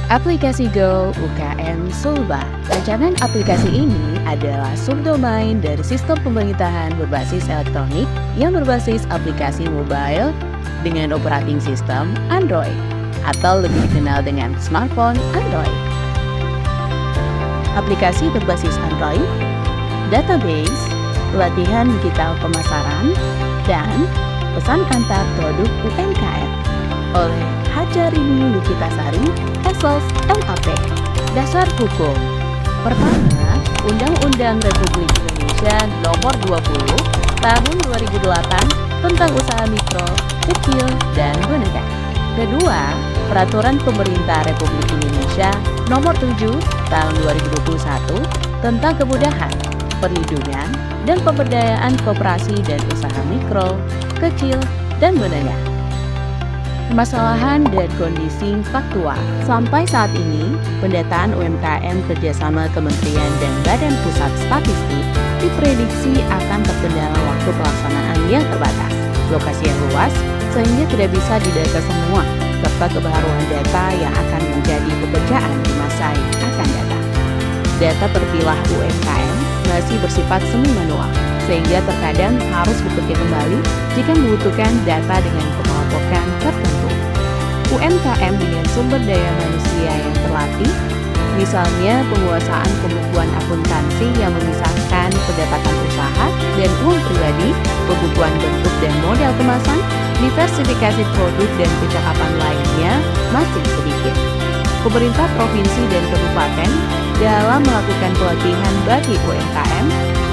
Aplikasi Go UKM Sulba. Rancangan aplikasi ini adalah subdomain dari sistem pemerintahan berbasis elektronik yang berbasis aplikasi mobile dengan operating system Android atau lebih dikenal dengan smartphone Android. Aplikasi berbasis Android, database, pelatihan digital pemasaran, dan pesan antar produk UMKM oleh Hajarini Lukitasari, Esos LAP. Dasar hukum. Pertama, Undang-Undang Republik Indonesia Nomor 20 Tahun 2008 tentang usaha mikro, kecil, dan menengah. Kedua, Peraturan Pemerintah Republik Indonesia Nomor 7 Tahun 2021 tentang kemudahan, perlindungan, dan pemberdayaan koperasi dan usaha mikro, kecil, dan menengah. Permasalahan dan kondisi faktual. Sampai saat ini, pendataan UMKM kerjasama Kementerian dan Badan Pusat Statistik diprediksi akan terkendala waktu pelaksanaan yang terbatas, lokasi yang luas, sehingga tidak bisa didata semua, serta kebaruan data yang akan menjadi pekerjaan di masa yang akan datang. Data terpilah UMKM masih bersifat semi manual, sehingga terkadang harus bekerja kembali jika membutuhkan data dengan pengelompokan tertentu. UMKM dengan sumber daya manusia yang terlatih, misalnya penguasaan pembukuan akuntansi yang memisahkan pendapatan usaha dan uang pribadi, pembukuan bentuk dan model kemasan, diversifikasi produk dan kecakapan lainnya masih sedikit. Pemerintah provinsi dan kabupaten dalam melakukan pelatihan bagi UMKM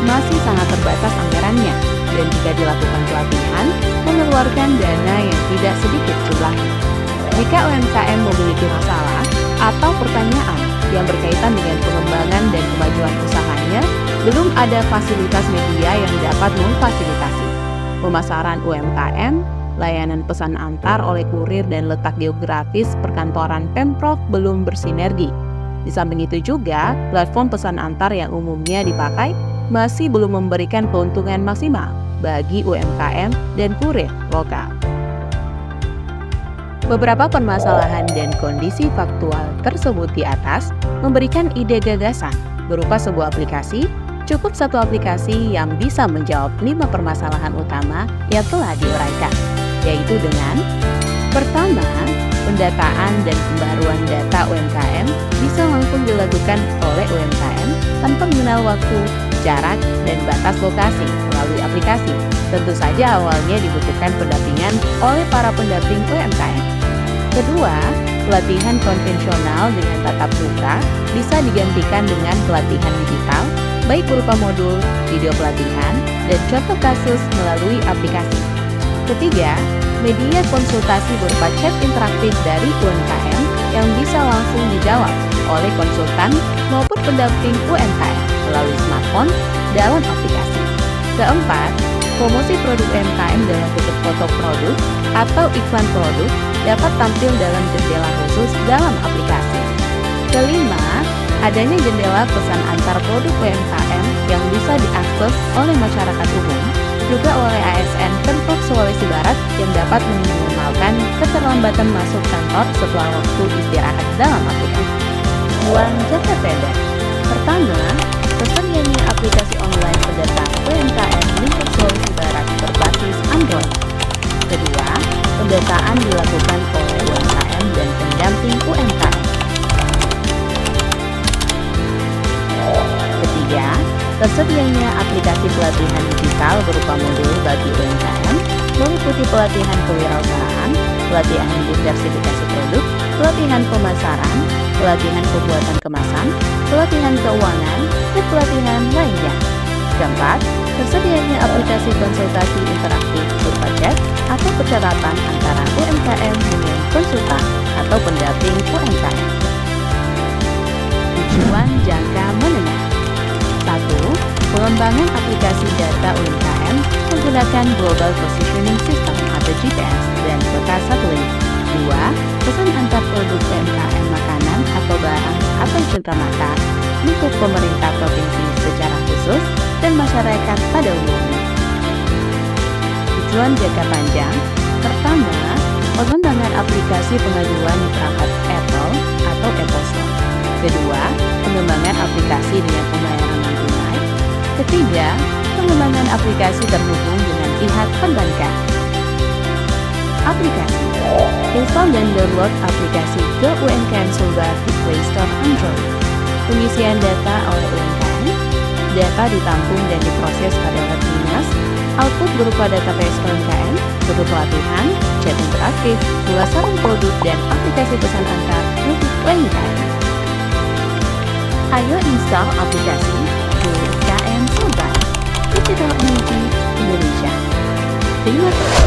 masih sangat terbatas anggarannya, dan jika dilakukan pelatihan, mengeluarkan dana yang tidak sedikit jumlahnya. Jika UMKM memiliki masalah atau pertanyaan yang berkaitan dengan pengembangan dan kemajuan usahanya, belum ada fasilitas media yang dapat memfasilitasi. Pemasaran UMKM, layanan pesan antar oleh kurir dan letak geografis perkantoran Pemprov belum bersinergi. Di samping itu juga, platform pesan antar yang umumnya dipakai masih belum memberikan keuntungan maksimal bagi UMKM dan kurir lokal. Beberapa permasalahan dan kondisi faktual tersebut di atas memberikan ide gagasan berupa sebuah aplikasi. Cukup satu aplikasi yang bisa menjawab 5 permasalahan utama yang telah diuraikan, yaitu dengan: pertama, pendataan dan pembaruan data UMKM bisa langsung dilakukan oleh UMKM tanpa mengenal waktu, jarak, dan batas lokasi melalui aplikasi. Tentu saja awalnya dibutuhkan pendampingan oleh para pendamping UMKM. Kedua, pelatihan konvensional dengan tatap muka bisa digantikan dengan pelatihan digital, baik berupa modul, video pelatihan, dan contoh kasus melalui aplikasi. Ketiga, media konsultasi berupa chat interaktif dari UMKM yang bisa langsung dijawab oleh konsultan maupun pendamping UMKM melalui smartphone dalam aplikasi. Keempat, promosi produk UMKM dalam bentuk foto produk atau iklan produk dapat tampil dalam jendela khusus dalam aplikasi. Kelima, adanya jendela pesan antar produk UMKM yang bisa diakses oleh masyarakat umum, juga oleh ASN Pemprov Sulawesi Barat yang dapat meminimalkan keterlambatan masuk kantor setelah waktu istirahat dalam aplikasi. Uang jangka pendek. Pertama, tersedianya aplikasi online pendatang UMKM lingkup Sulawesi Barat berbasis Android. Kedua, pendataan dilakukan oleh UMKM dan pendamping UMKM. Ketiga, tersedianya aplikasi pelatihan digital berupa modul bagi UMKM, meliputi pelatihan kewirausahaan, pelatihan diversifikasi produk, pelatihan pemasaran, pelatihan pembuatan kemasan, pelatihan keuangan, dan pelatihan lainnya. Keempat, tersedianya aplikasi konsultasi interaktif berupa chat atau percakapan antara UMKM dengan konsultan atau pendamping UMKM. Tujuan jangka menengah. 1. Pengembangan aplikasi data UMKM menggunakan Global Positioning System atau GPS dan peta satelit. 2. Pesan antar produk UMKM makanan atau barang atau cenderamata, lingkup pemerintah provinsi secara khusus, dan masyarakat pada umumnya. Tujuan jangka panjang. Pertama, pengembangan aplikasi pengaduan di perangkat Apple atau Apple aplikasi dengan pembayaran non-tunai. Ketiga, pengembangan aplikasi terhubung dengan pihak perbankan. Aplikasi. Install dan download aplikasi Go UMKM Sulbar di Play Store Android. Pengisian data oleh UMKM. Data ditampung dan diproses pada web dinas. Output berupa database UMKM, produk pelatihan, chat interaktif, ulasan produk, dan aplikasi pesan antar produk UMKM. Ayo install aplikasi UMKM Sulbar. Digital Energy Indonesia. Terima kasih.